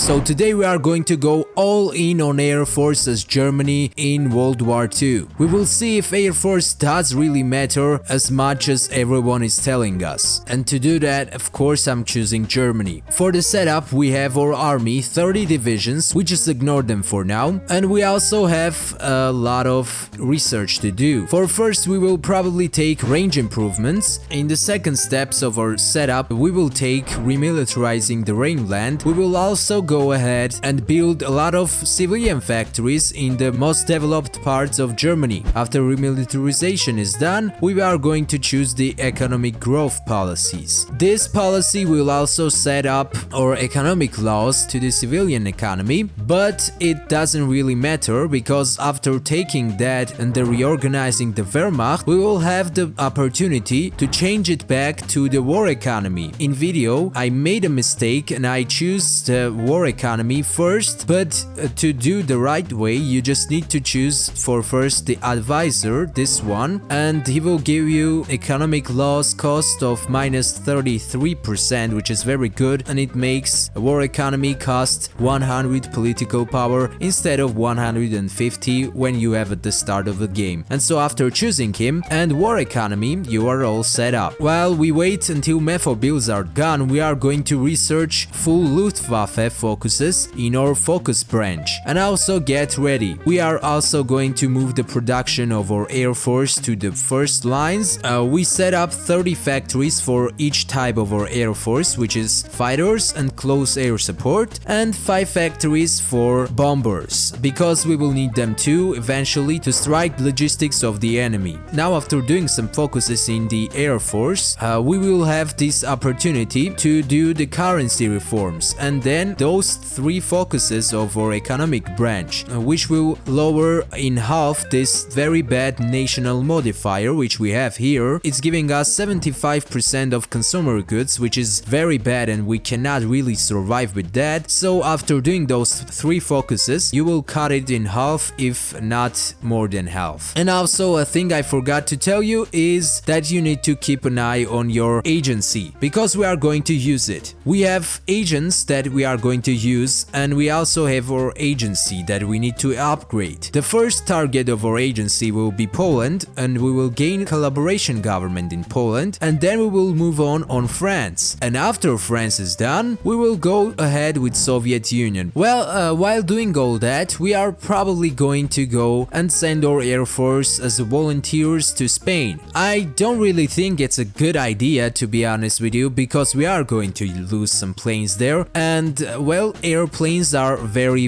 So today we are going to go all in on Air Force as Germany in World War II. We will see if Air Force does really matter as much as everyone is telling us. And to do that, of course, I'm choosing Germany. For the setup, we have our army, 30 divisions, we just ignore them for now. And we also have a lot of research to do. For first, we will probably take range improvements. In the second steps of our setup, we will take remilitarizing the Rhineland. We will also go ahead and build a lot of civilian factories in the most developed parts of Germany. After remilitarization is done, we are going to choose the economic growth policies. This policy will also set up our economic laws to the civilian economy, but it doesn't really matter because after taking that and reorganizing the Wehrmacht, we will have the opportunity to change it back to the war economy. In video, I made a mistake and I choose the war economy first, but to do the right way, you just need to choose for first the advisor, this one, and he will give you economic loss cost of minus 33%, which is very good, and it makes a war economy cost 100 political power instead of 150 when you have at the start of the game. And so after choosing him and war economy, you are all set up. While we wait until Mefo builds are gone, we are going to research full Luftwaffe focuses in our focus branch. And also get ready. We are also going to move the production of our Air Force to the first lines. We set up 30 factories for each type of our Air Force, which is fighters and close air support, and 5 factories for bombers, because we will need them too eventually to strike logistics of the enemy. Now, after doing some focuses in the Air Force, we will have this opportunity to do the currency reforms, and then those 3 focuses of our economic branch, which will lower in half this very bad national modifier which we have here. It's giving us 75% of consumer goods, which is very bad and we cannot really survive with that. So after doing those 3 focuses, you will cut it in half, if not more than half. And also a thing I forgot to tell you is that you need to keep an eye on your agency, because we are going to use it. We have agents that we are going to use, and we also have our agency that we need to upgrade. The first target of our agency will be Poland, and we will gain collaboration government in Poland, and then we will move on France. And after France is done, we will go ahead with Soviet Union. Well, while doing all that, we are probably going to go and send our Air Force as volunteers to Spain. I don't really think it's a good idea, to be honest with you, because we are going to lose some planes there, and well, airplanes are very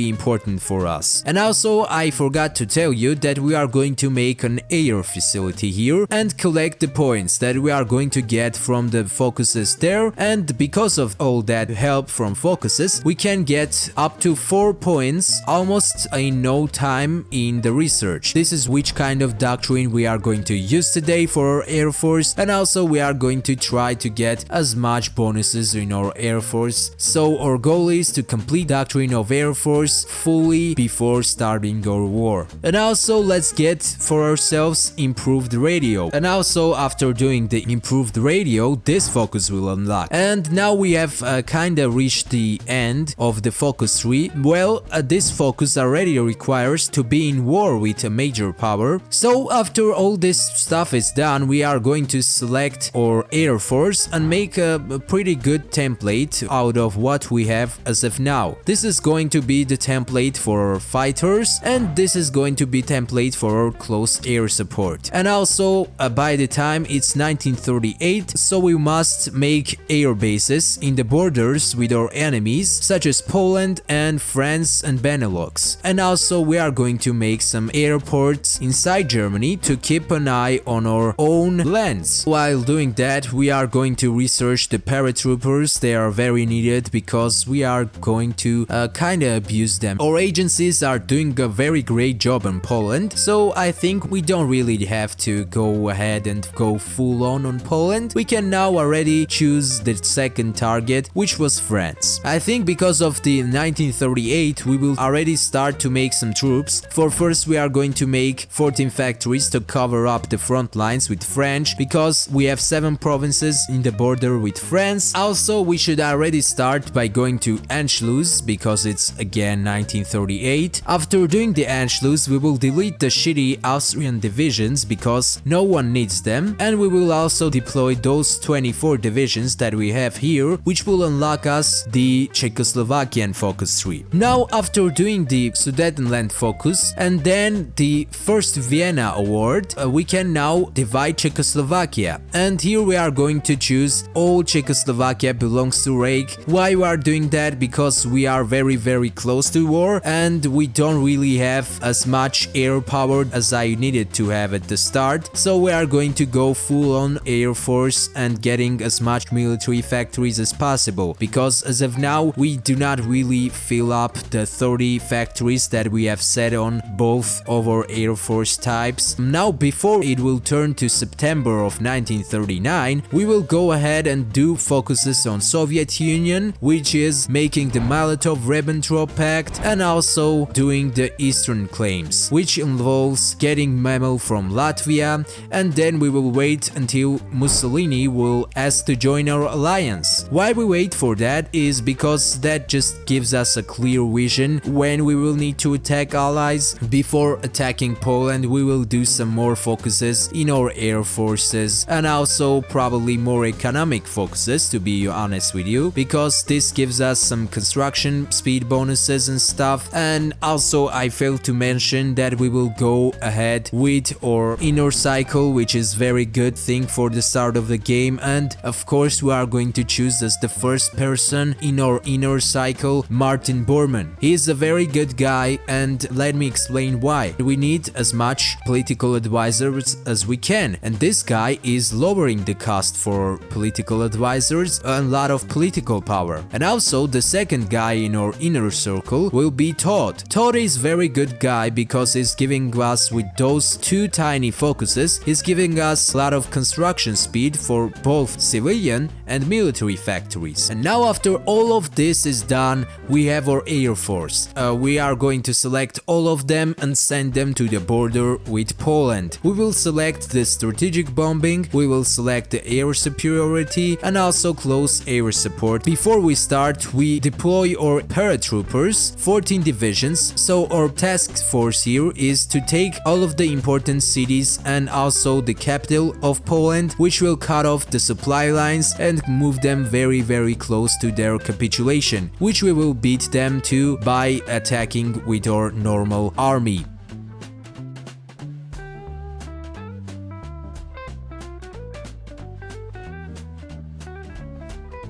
important for us. And also, I forgot to tell you that we are going to make an air facility here and collect the points that we are going to get from the focuses there, and because of all that help from focuses, we can get up to 4 points almost in no time in the research. This is which kind of doctrine we are going to use today for our Air Force, and also we are going to try to get as much bonuses in our Air Force. So our goal is to complete doctrine of Air Force fully before starting our war. And also let's get for ourselves improved radio. And also after doing the improved radio, this focus will unlock. And now we have kinda reached the end of the focus tree. Well, this focus already requires to be in war with a major power. So after all this stuff is done, we are going to select our Air Force and make a pretty good template out of what we have as of now. This is going to be the template for our fighters, and this is going to be template for our close air support. And also by the time it's 1938, so we must make air bases in the borders with our enemies such as Poland and France and Benelux. And also we are going to make some airports inside Germany to keep an eye on our own lands. While doing that, we are going to research the paratroopers. They are very needed because we are going to kinda abuse them. Our agencies are doing a very great job in Poland, so I think we don't really have to go ahead and go full on Poland. We can now already choose the second target, which was France. I think because of the 1938, we will already start to make some troops. For first, we are going to make 14 factories to cover up the front lines with French, because we have 7 provinces in the border with France. Also, we should already start start by going to Anschluss because it's again 1938. After doing the Anschluss, we will delete the shitty Austrian divisions because no one needs them, and we will also deploy those 24 divisions that we have here, which will unlock us the Czechoslovakian focus tree. Now, after doing the Sudetenland focus and then the first Vienna award, we can now divide Czechoslovakia, and here we are going to choose all Czechoslovakia belongs to Reich. Why we are doing that? Because we are very close to war and we don't really have as much air power as I needed to have at the start, so we are going to go full on air force and getting as much military factories as possible, because as of now we do not really fill up the 30 factories that we have set on both of our air force types. Now, before it will turn to September of 1939, we will go ahead and do focuses on Soviet Union, which is making the Molotov-Ribbentrop Pact, and also doing the Eastern claims, which involves getting memo from Latvia, and then we will wait until Mussolini will ask to join our alliance. Why we wait for that is because that just gives us a clear vision when we will need to attack allies. Before attacking Poland, we will do some more focuses in our air forces and also probably more economic focuses, to be honest with you, because this gives us some construction speed bonuses and stuff. And also I failed to mention that we will go ahead with our inner cycle, which is very good thing for the start of the game, and of course we are going to choose as the first person in our inner cycle Martin Bormann. He is a very good guy, and let me explain why. We need as much political advisors as we can, and this guy is lowering the cost for political advisors, a lot of political power. And also the second guy in our inner circle will be Todd. Todd is very good guy because he's giving us, with those two tiny focuses, he's giving us a lot of construction speed for both civilian and military factories. And now, after all of this is done, we have our air force. We are going to select all of them and send them to the border with Poland. We will select the strategic bombing, we will select the air superiority, and also close air support. Before we start, we deploy our paratroopers, 14 divisions, so our task force here is to take all of the important cities and also the capital of Poland, which will cut off the supply lines and move them very close to their capitulation, which we will beat them to by attacking with our normal army.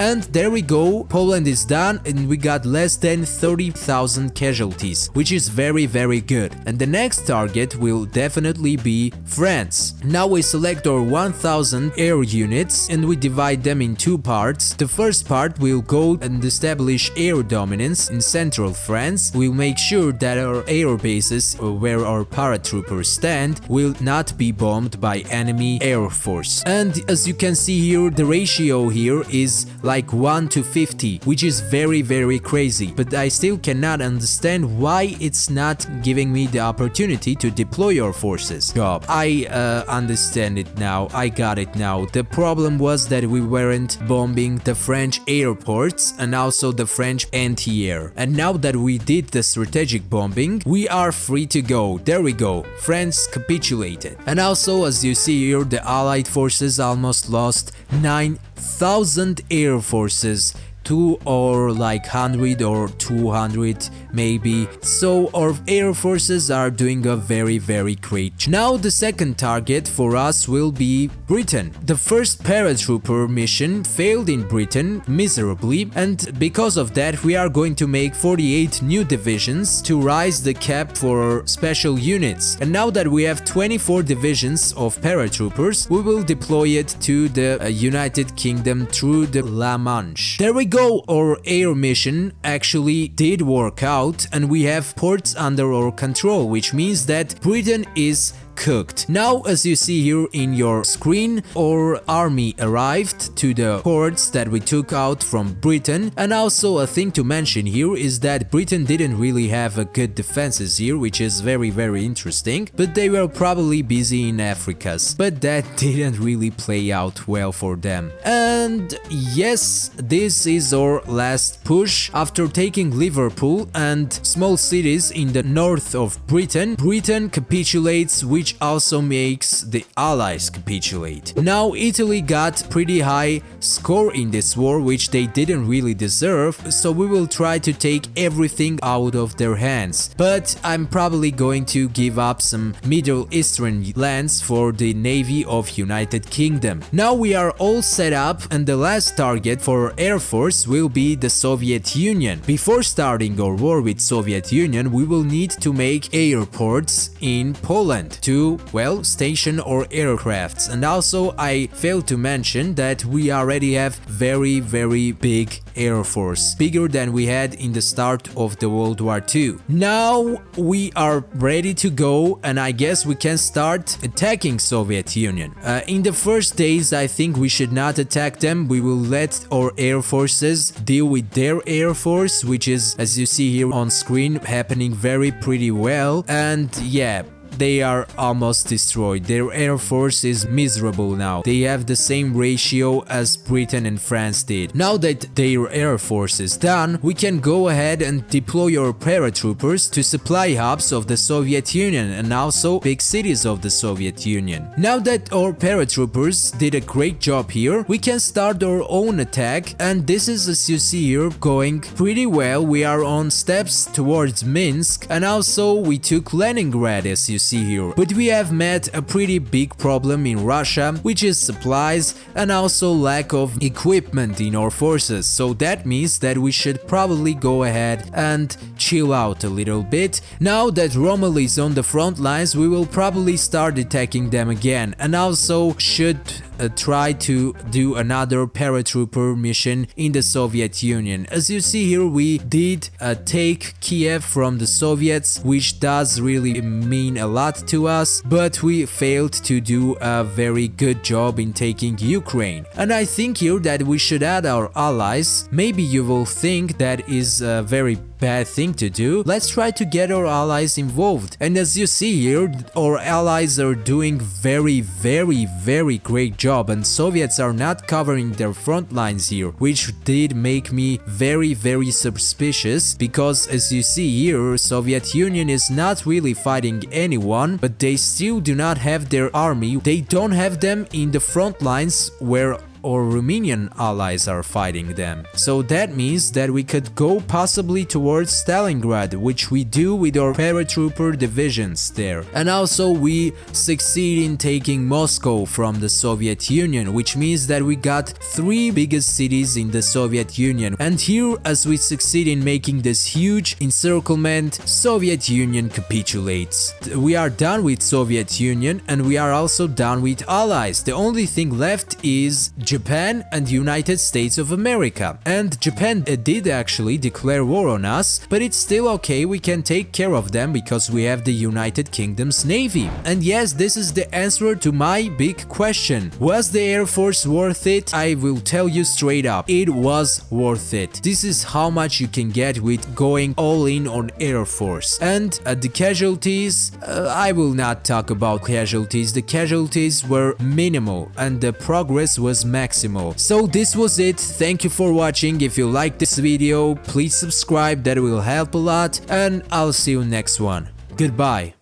And there we go, Poland is done and we got less than 30,000 casualties, which is very good. And the next target will definitely be France. Now we select our 1000 air units and we divide them in two parts. The first part will go and establish air dominance in central France. We'll make sure that our air bases, where our paratroopers stand, will not be bombed by enemy air force. And as you can see here, the ratio here is like 1 to 50, which is very crazy, but I still cannot understand why it's not giving me the opportunity to deploy our forces. I understand it now, I got it now. The problem was that we weren't bombing the French airports and also the French anti-air, and now that we did the strategic bombing, we are free to go. There we go, France capitulated. And also, as you see here, the Allied forces almost lost 9,000 air forces to or like 100 or 200 maybe. So our air forces are doing a very great job. Now the second target for us will be Britain. The first paratrooper mission failed in Britain miserably, and because of that we are going to make 48 new divisions to rise the cap for our special units. And now that we have 24 divisions of paratroopers, we will deploy it to the United Kingdom through the La Manche. There we go. Our air mission actually did work out and we have ports under our control, which means that Britain is cooked. Now, as you see here in your screen, our army arrived to the ports that we took out from Britain. And also a thing to mention here is that Britain didn't really have a good defenses here, which is very interesting, but they were probably busy in Africa's, but that didn't really play out well for them. And yes, this is our last push. After taking Liverpool and small cities in the north of Britain, Britain capitulates, which also makes the Allies capitulate. Now Italy got pretty high score in this war, which they didn't really deserve, so we will try to take everything out of their hands. But I'm probably going to give up some Middle Eastern lands for the Navy of United Kingdom. Now we are all set up, and the last target for Air Force will be the Soviet Union. Before starting our war with Soviet Union, we will need to make airports in Poland to, well, station our aircrafts. And also I failed to mention that we already have very big Air Force, bigger than we had in the start of the World War II. Now we are ready to go, and I guess we can start attacking Soviet Union. In the first days, I think we should not attack them. We will let our air forces deal with their air force, which is, as you see here on screen, happening pretty well. And yeah, they are almost destroyed. Their air force is miserable now. They have the same ratio as Britain and France did. Now that their air force is done, we can go ahead and deploy our paratroopers to supply hubs of the Soviet Union and also big cities of the Soviet Union. Now that our paratroopers did a great job here, we can start our own attack, and this is, as you see here, going pretty well. We are on steps towards Minsk, and also we took Leningrad, as you see here. But we have met a pretty big problem in Russia, which is supplies and also lack of equipment in our forces. So that means that we should probably go ahead and chill out a little bit. Now that Rommel is on the front lines, we will probably start attacking them again, and also should try to do another paratrooper mission in the Soviet Union. As you see here, we did take Kiev from the Soviets, which does really mean a lot to us, but we failed to do a very good job in taking Ukraine. And I think here that we should add our allies. Maybe you will think that is a very bad thing to do. Let's try to get our allies involved. And as you see here, our allies are doing very great job, and Soviets are not covering their front lines here, which did make me very suspicious, because as you see here, Soviet Union is not really fighting anyone, but they still do not have their army. They don't have them in the front lines where or Romanian allies are fighting them. So that means that we could go possibly towards Stalingrad, which we do with our paratrooper divisions there. And also we succeed in taking Moscow from the Soviet Union, which means that we got 3 biggest cities in the Soviet Union. And here, as we succeed in making this huge encirclement, Soviet Union capitulates. We are done with Soviet Union, and we are also done with allies. The only thing left is Japan and United States of America. And Japan did actually declare war on us, but it's still okay, we can take care of them because we have the United Kingdom's Navy. And yes, this is the answer to my big question. Was the Air Force worth it? I will tell you straight up, it was worth it. This is how much you can get with going all in on Air Force. And the casualties, I will not talk about casualties. The casualties were minimal and the progress was maximal. So this was it. Thank you for watching. If you like this video, please subscribe, that will help a lot, and I'll see you next one. Goodbye.